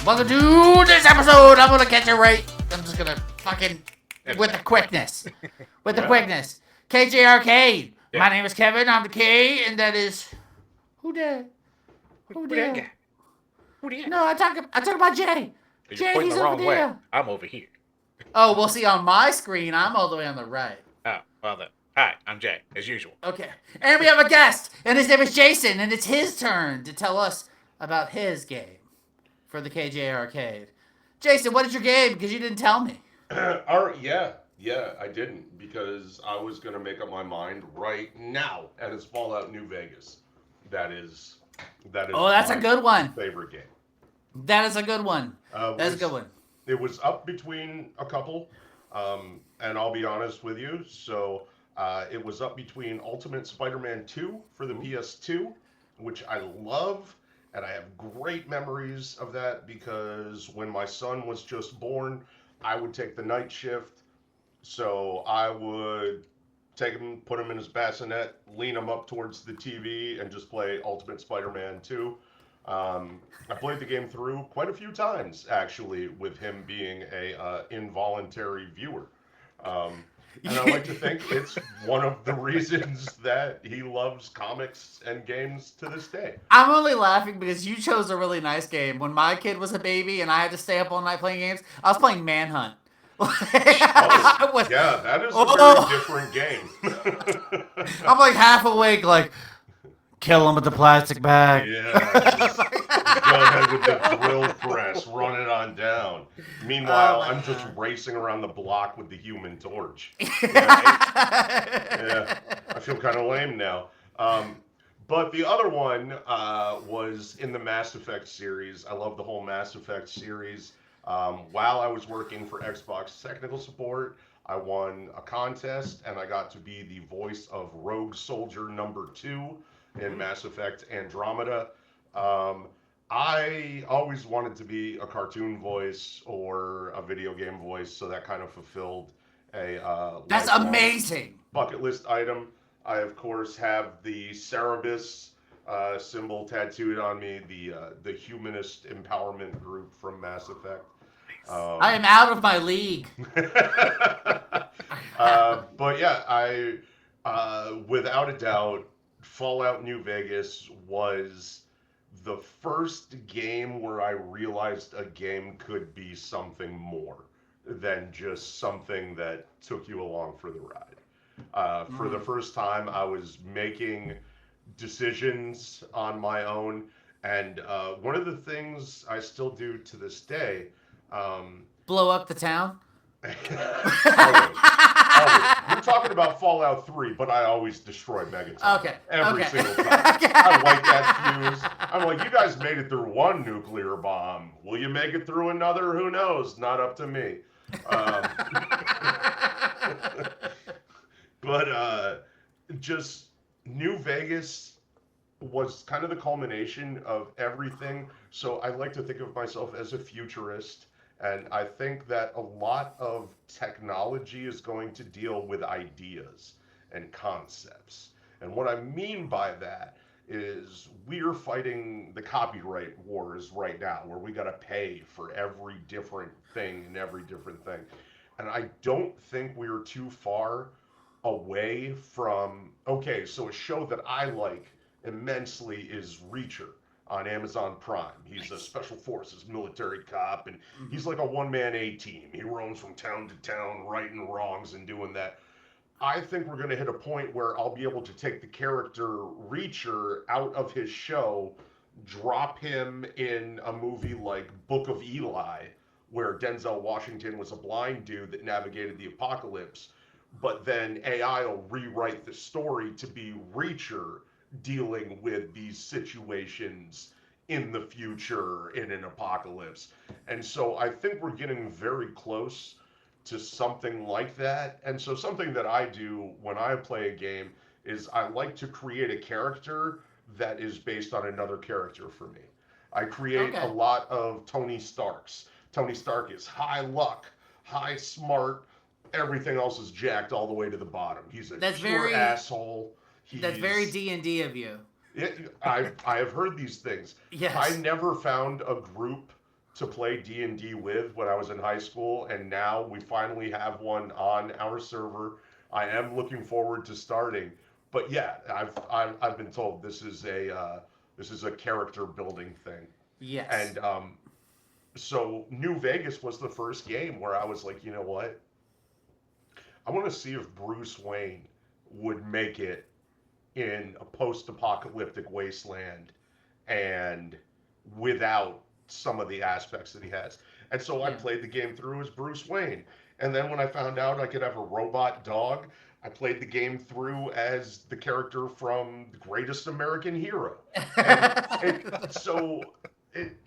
Welcome to this episode. I'm gonna catch it right. I'm just gonna fucking with the quickness. With the quickness. KJ Arcade. Yeah. My name is Kevin. I'm the K, and that is who that? Who that? No, I talk about Jay. Jay, he's the wrong way. I'm over here. Oh, well, see, on my screen, I'm all the way on the right. Oh, well then. Hi, I'm Jay, as usual. Okay. And we have a guest, and his name is Jason, and it's his turn to tell us about his game for the KJ Arcade. Jason, what is your game? Because you didn't tell me. Yeah, I didn't, because I was going to make up my mind right now, and it's Fallout New Vegas. That is oh, that's a good one. Favorite game. That is a good one. That's a good one. It was up between a couple, and I'll be honest with you. So it was up between Ultimate Spider-Man 2 for the PS2, which I love, and I have great memories of that because when my son was just born, I would take the night shift. So I would take him, put him in his bassinet, lean him up towards the TV, and just play Ultimate Spider-Man 2. I played the game through quite a few times, actually, with him being a involuntary viewer. And I like to think it's one of the reasons that he loves comics and games to this day. I'm only laughing because you chose a really nice game. When my kid was a baby and I had to stay up all night playing games, I was playing Manhunt. Yeah, that is a very different game. I'm like half awake, like, kill him with the plastic bag. Yeah, go ahead with the drill press, run it on down. Meanwhile, I'm just racing around the block with the Human Torch. Right? Yeah, I feel kind of lame now. But the other one was in the Mass Effect series. I love the whole Mass Effect series. While I was working for Xbox technical support, I won a contest, and I got to be the voice of Rogue Soldier number 2 in Mass Effect Andromeda. I always wanted to be a cartoon voice or a video game voice, so that kind of fulfilled a that's amazing bucket list item. I, of course, have the Cerebus symbol tattooed on me, the humanist empowerment group from Mass Effect. I am out of my league. But yeah, I without a doubt, Fallout New Vegas was the first game where I realized a game could be something more than just something that took you along for the ride. For the first time, I was making decisions on my own, and one of the things I still do to this day... blow up the town? Always. You're talking about Fallout 3, but I always destroy Megaton. Okay. Every single time. I light that fuse. I'm like, you guys made it through one nuclear bomb. Will you make it through another? Who knows? Not up to me. But just New Vegas was kind of the culmination of everything. So I like to think of myself as a futurist. And I think that a lot of technology is going to deal with ideas and concepts. And what I mean by that is we're fighting the copyright wars right now, where we got to pay for every different thing and every different thing. And I don't think we're too far away from, okay, so a show that I like immensely is Reacher on Amazon Prime. He's a special forces military cop, and he's like a one-man A-team. He roams from town to town, righting wrongs and doing that. I think we're going to hit a point where I'll be able to take the character Reacher out of his show, drop him in a movie like Book of Eli, where Denzel Washington was a blind dude that navigated the apocalypse, but then AI will rewrite the story to be Reacher dealing with these situations in the future in an apocalypse. And so I think we're getting very close to something like that. And so something that I do when I play a game is I like to create a character that is based on another character for me. I create a lot of Tony Starks. Tony Stark is high luck, high smart, everything else is jacked all the way to the bottom. He's a pure asshole. That's very D&D of you. I have heard these things. Yes. I never found a group to play D&D with when I was in high school, and now we finally have one on our server. I am looking forward to starting, but yeah, I've been told this is a character building thing, Yes. and so New Vegas was the first game where I was like, you know what, I want to see if Bruce Wayne would make it in a post-apocalyptic wasteland and without some of the aspects that he has. And so I played the game through as Bruce Wayne. And then when I found out I could have a robot dog, I played the game through as the character from The Greatest American Hero.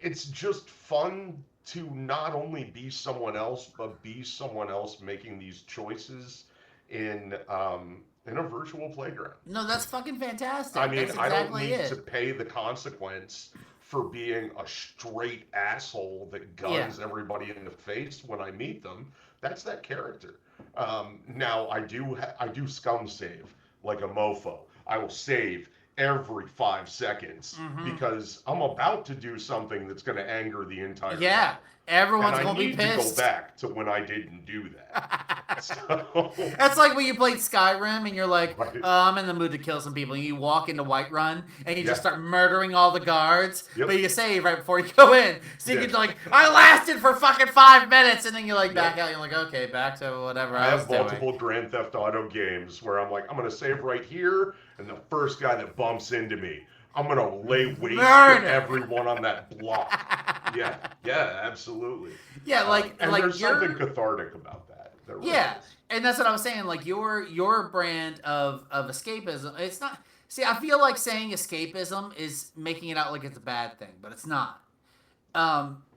It's just fun to not only be someone else, but be someone else making these choices in a virtual playground. No, that's fucking fantastic. I mean, that's I don't exactly need to pay the consequence for being a straight asshole that guns everybody in the face when I meet them. That's that character. Now I do scum save like a mofo. I will save every 5 seconds because I'm about to do something that's going to anger the entire time. Everyone's going to be pissed. I need to go back to when I didn't do that. So... That's like when you played Skyrim and you're like, I'm in the mood to kill some people. And you walk into Whiterun and you just start murdering all the guards. But you save right before you go in. So you can like, I lasted for fucking 5 minutes. And then you're like back out. You're like, okay, back to whatever I was doing. I have multiple Grand Theft Auto games where I'm like, I'm going to save right here. And the first guy that bumps into me, I'm going to lay waste to everyone on that block. Yeah, absolutely. Yeah, and there's something cathartic about that. Really is. And that's what I was saying. Like your brand of escapism, it's not. See, I feel like saying escapism is making it out like it's a bad thing, but it's not.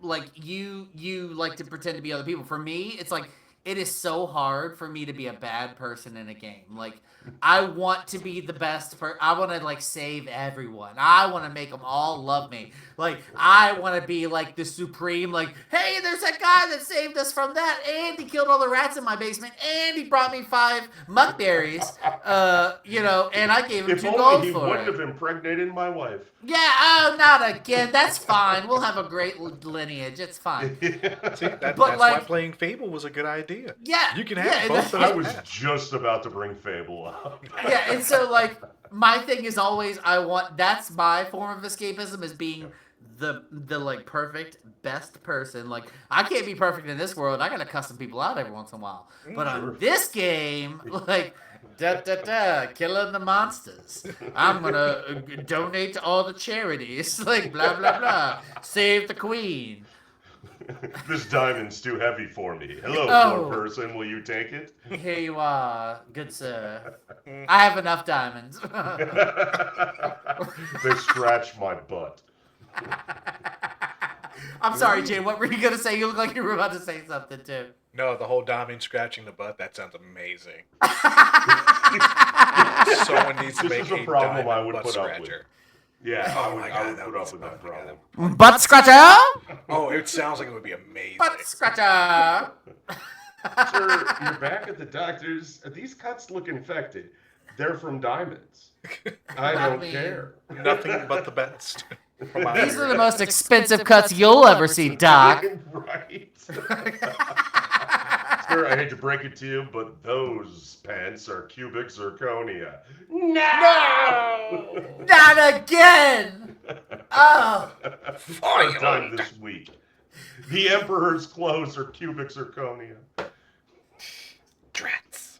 Like you like to pretend to be other people. For me, it's like it is so hard for me to be a bad person in a game. Like I want to be the best I want to like save everyone. I want to make them all love me. Like I want to be like the supreme. Like, hey, there's that guy that saved us from that, and he killed all the rats in my basement, and he brought me 5 muckberries. And I gave him 2 gold for it. If only he wouldn't have impregnated my wife. Yeah. Oh, not again. That's fine. We'll have a great lineage. It's fine. See, that's why playing Fable was a good idea. Yeah. You can have both of those. I was just about to bring Fable up. Yeah, and so like my thing is always that's my form of escapism is being the like perfect best person. Like I can't be perfect in this world. I gotta cuss some people out every once in a while. But on this game, like killing the monsters. I'm gonna donate to all the charities. Like blah blah blah. Save the queen. This diamond's too heavy for me. Hello, poor person. Will you take it? Here you are, good sir. I have enough diamonds. They scratch my butt. I'm sorry, Jay. What were you gonna say? You look like you were about to say something too. No, the whole diamond scratching the butt. That sounds amazing. Someone needs to make a problem I would put up with. Yeah, I would put up with that problem. Butt scratcher? Oh, it sounds like it would be amazing. Butt scratcher. Sir, you're back at the doctor's. These cuts look infected. They're from diamonds. I don't care. Nothing but the best. These are the most expensive cuts you'll ever see, Doc. Right. Sir, I hate to break it to you, but those pants are cubic zirconia. No! Not again! Oh. Third time this week. The Emperor's clothes are cubic zirconia. Drats.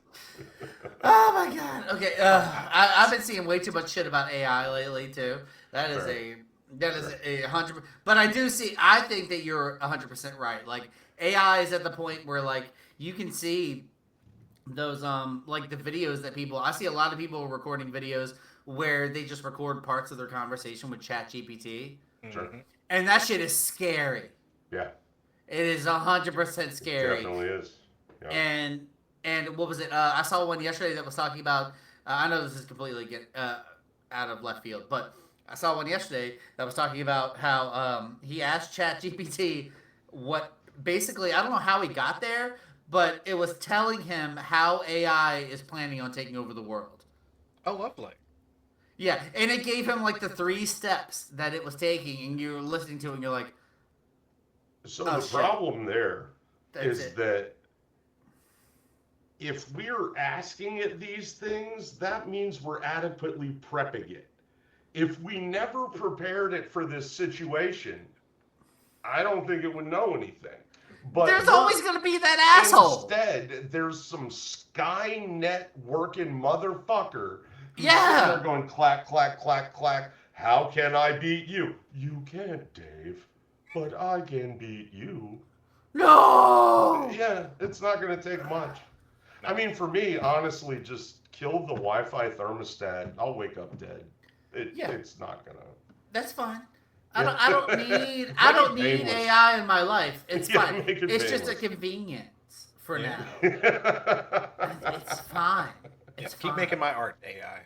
Oh my god. Okay, I've been seeing way too much shit about AI lately too. That is a 100%. But I think that you're 100% right. Like AI is at the point where like you can see those like the videos that I see a lot of people recording videos where they just record parts of their conversation with ChatGPT. Sure. And that shit is scary. Yeah. It is 100% scary. It definitely is. Yeah. And what was it? I saw one yesterday that was talking about. I know this is completely out of left field, but I saw one yesterday that was talking about how he asked ChatGPT what basically, I don't know how he got there, but it was telling him how AI is planning on taking over the world. Oh, lovely. Yeah, and it gave him like the 3 steps that it was taking, and you're listening to it and you're like, So Oh, the shit. problem there That's is it. that if we're asking it these things, that means we're adequately prepping it. If we never prepared it for this situation, I don't think it would know anything. But There's always going to be that asshole. instead, there's some Skynet working motherfucker who's Yeah. sitting there going clack, clack, clack, clack. How can I beat you? You can't, Dave, but I can beat you. No. Yeah, it's not going to take much. I mean, for me, honestly, just kill the Wi-Fi thermostat. I'll wake up dead. It's not gonna. That's fine. Yeah. I don't Make it need painless. AI in my life. It's Yeah, fine. make it It's just a painless. convenience for Yeah. now. It's fine. It's Keep fine. making my art AI.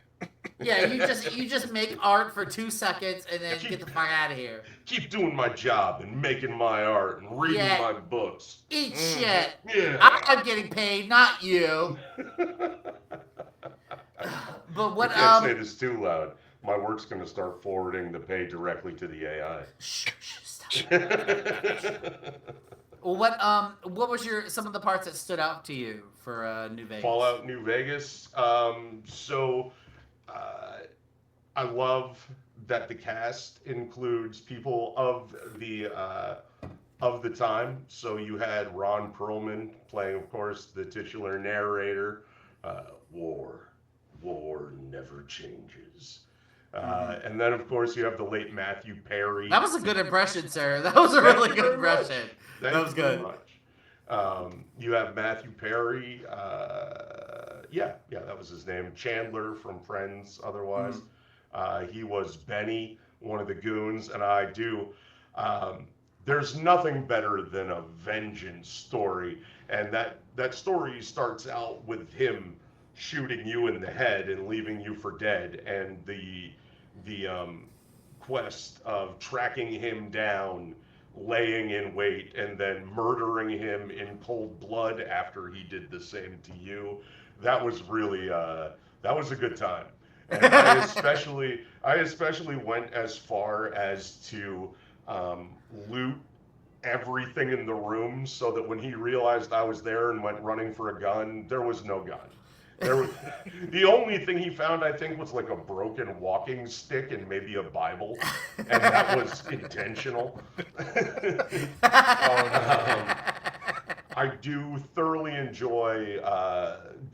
Yeah, you just make art for 2 seconds and then get the fuck out of here. Keep doing my job and making my art and reading Yeah. my books. Eat shit. Yeah. I'm getting paid, not you. But what I can't say this too loud. My work's gonna start forwarding the pay directly to the AI. Shh, stop. Well, what was some of the parts that stood out to you for New Vegas? Fallout New Vegas. I love that the cast includes people of the time. So you had Ron Perlman playing, of course, the titular narrator. War never changes. And then, of course, you have the late Matthew Perry. That was a good impression, sir. That was a really good impression. Thank That was you very good. much. You have Matthew Perry. Yeah, that was his name. Chandler from Friends, otherwise. He was Benny, one of the goons, and I do. There's nothing better than a vengeance story, and that story starts out with him shooting you in the head and leaving you for dead, and the quest of tracking him down, laying in wait, and then murdering him in cold blood after he did the same to you. That was really that was a good time. And I especially went as far as to loot everything in the room so that when he realized I was there and went running for a gun, there was no gun. The only thing he found, I think, was like a broken walking stick and maybe a Bible, and that was intentional. I do thoroughly enjoy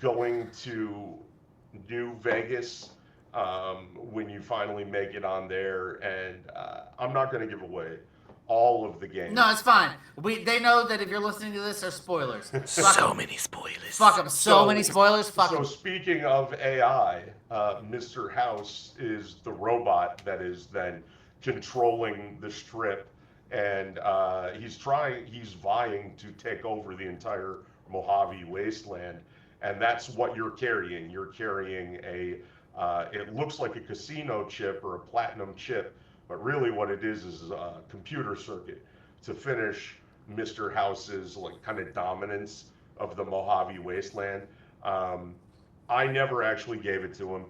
going to New Vegas when you finally make it on there, and I'm not going to give away all of the games. No, it's fine. They know that if you're listening to this, there's spoilers. So many spoilers. Fuck them. So many spoilers. Fuck So them. speaking of AI, Mr. House is the robot that is then controlling the strip, and he's vying to take over the entire Mojave wasteland, and that's what you're carrying. You're carrying it looks like a casino chip or a platinum chip, but really what it is a computer circuit to finish Mr. House's like kind of dominance of the Mojave wasteland. I never actually gave it to him.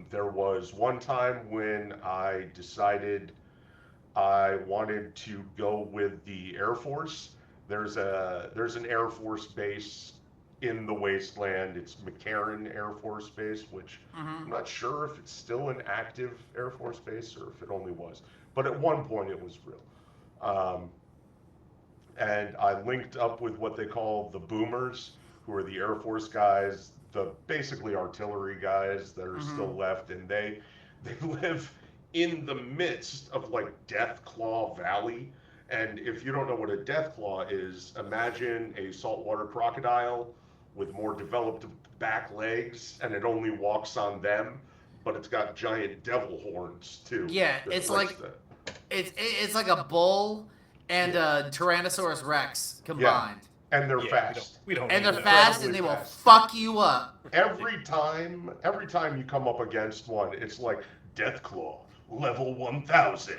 There was one time when I decided I wanted to go with the Air Force. There's an Air Force base in the wasteland. It's McCarran Air Force Base, which I'm not sure if it's still an active Air Force base or if it only was. But at one point it was real. And I linked up with what they call the boomers, who are the Air Force guys, the basically artillery guys that are still left, and they live in the midst of like Deathclaw Valley. And if you don't know what a Deathclaw is, imagine a saltwater crocodile with more developed back legs, and it only walks on them, but it's got giant devil horns too. Yeah, it's like it's like a bull and a Tyrannosaurus Rex combined. And they're fast. We don't And need they're that. fast, and they will Fast. fuck you up. Every time you come up against one, it's like Deathclaw, level 1000.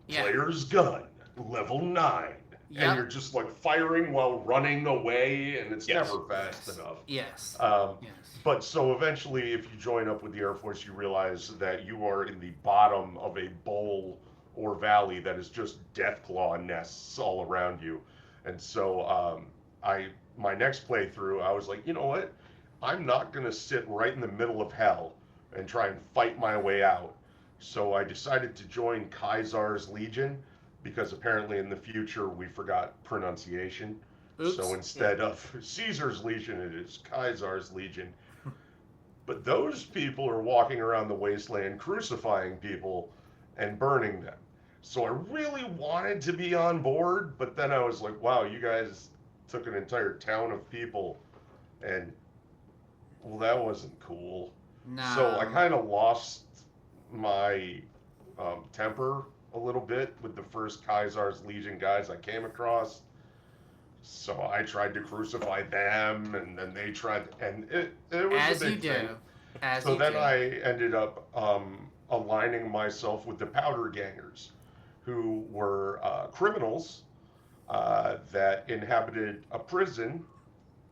Yeah. Player's gun, level 9. Yep. And you're just like firing while running away, and it's Yes. never fast enough. Yes. Yes. Yes. But so eventually, if you join up with the Air Force, you realize that you are in the bottom of a bowl or valley that is just deathclaw nests all around you. And so my next playthrough, I was like, you know what? I'm not going to sit right in the middle of hell and try and fight my way out. So I decided to join Kaisar's Legion because apparently in the future we forgot pronunciation. Oops. So instead of Caesar's Legion, it is Kaisar's Legion. But those people are walking around the wasteland crucifying people and burning them. So I really wanted to be on board, but then I was like, wow, you guys took an entire town of people, and well, that wasn't cool. No. So I kind of lost my temper a little bit with the first Kaisar's Legion guys I came across. So I tried to crucify them, and then they tried, and it was As a you big do. thing. As So you then do. I ended up aligning myself with the powder gangers, who were criminals that inhabited a prison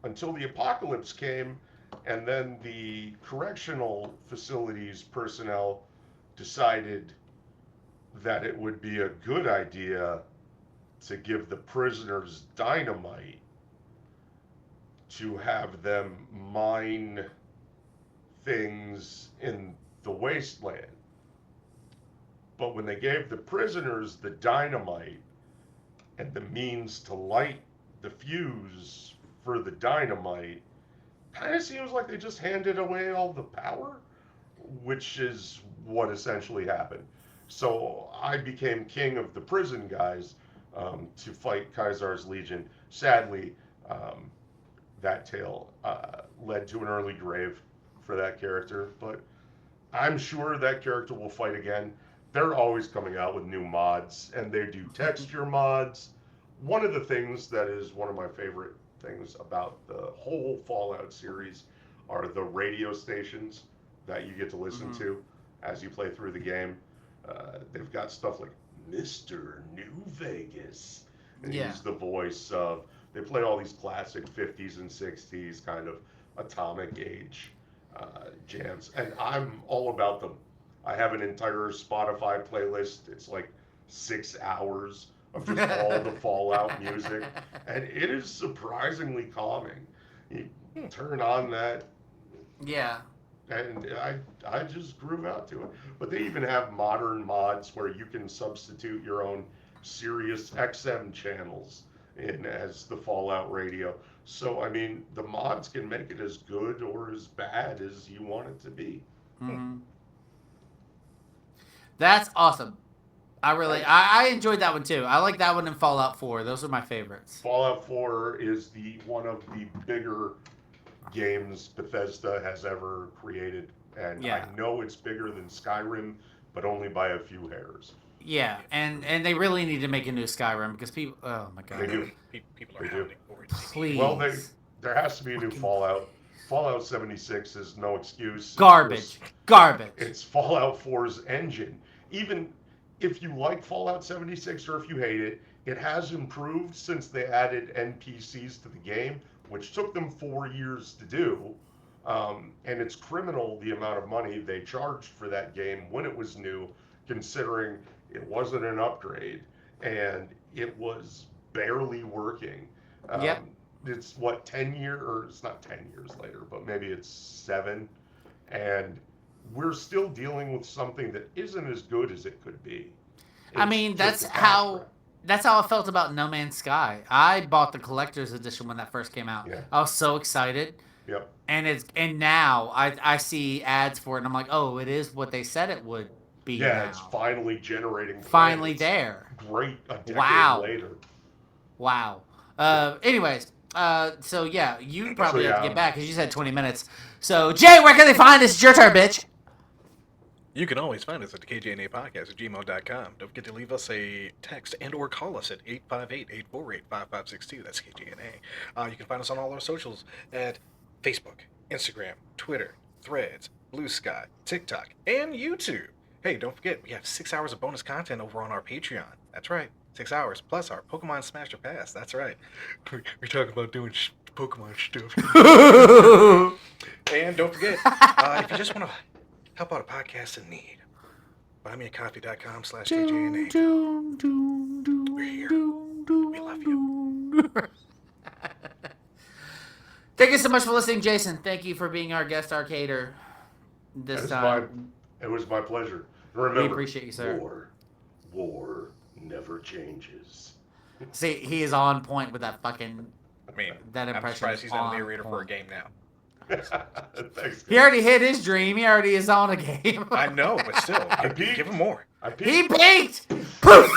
until the apocalypse came, and then the correctional facilities personnel decided that it would be a good idea to give the prisoners dynamite to have them mine things in the wasteland. But when they gave the prisoners the dynamite and the means to light the fuse for the dynamite, kind of seems like they just handed away all the power, which is what essentially happened. So I became king of the prison guys to fight Kaisar's Legion. Sadly, that tale led to an early grave for that character, but I'm sure that character will fight again. They're always coming out with new mods, and they do texture mods. One of the things that is one of my favorite things about the whole Fallout series are the radio stations that you get to listen to as you play through the game. They've got stuff like Mr. New Vegas, and he's the voice of, they play all these classic 50s and 60s kind of atomic age jams, and I'm all about them. I have an entire Spotify playlist. It's like 6 hours of just all the Fallout music, and it is surprisingly calming. You turn on that, and I just groove out to it. But they even have modern mods where you can substitute your own Sirius XM channels in as the Fallout radio. So, I mean, the mods can make it as good or as bad as you want it to be. That's awesome. I enjoyed that one too. I like that one in Fallout 4. Those are my favorites. Fallout 4 is one of the bigger games Bethesda has ever created, and I know it's bigger than Skyrim, but only by a few hairs. Yeah, and they really need to make a new Skyrim because people, oh my god, They do. People are hounding for it. Please. Well, there has to be a new Fallout. Fallout 76 is no excuse. Garbage. It's Fallout 4's engine. Even if you like Fallout 76 or if you hate it, it has improved since they added NPCs to the game, which took them 4 years to do. And it's criminal the amount of money they charged for that game when it was new, considering it wasn't an upgrade and it was barely working. It's what, 10 years, or it's not 10 years later, but maybe it's 7. And we're still dealing with something that isn't as good as it could be. I mean, that's how I felt about No Man's Sky. I bought the collector's edition when that first came out. Yeah. I was so excited. Yep. And now I see ads for it and I'm like, oh, it is what they said it would be. Yeah, now. it's finally generating. Finally plans. there. Great. A decade later. Wow. Anyways, so yeah, you probably have to get back because you said 20 minutes. So Jay, where can they find us? It's your turn, bitch. You can always find us at the kjandapodcast@gmail.com. Don't forget to leave us a text and or call us at 858-848-5562. That's KJNA. You can find us on all our socials at Facebook, Instagram, Twitter, Threads, Blue Sky, TikTok, and YouTube. Hey, don't forget, we have 6 hours of bonus content over on our Patreon. That's right, 6 hours, plus our Pokemon Smash or Pass. That's right. We're talking about doing Pokemon stuff. And don't forget, if you just want to help out a podcast in need, buymeacoffee.com/KJNA. We're here. We love you. Thank you so much for listening, Jason. Thank you for being our guest arcader this time. It was my pleasure. We Remember, appreciate you, sir. War never changes. See, he is on point with that fucking. I mean, That I'm impression surprised is he's not a on narrator for a point. game now. Thanks. He already hit his dream. He already is on a game. I know, but still, give him more. I peeked. He peaked. Poof.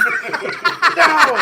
No!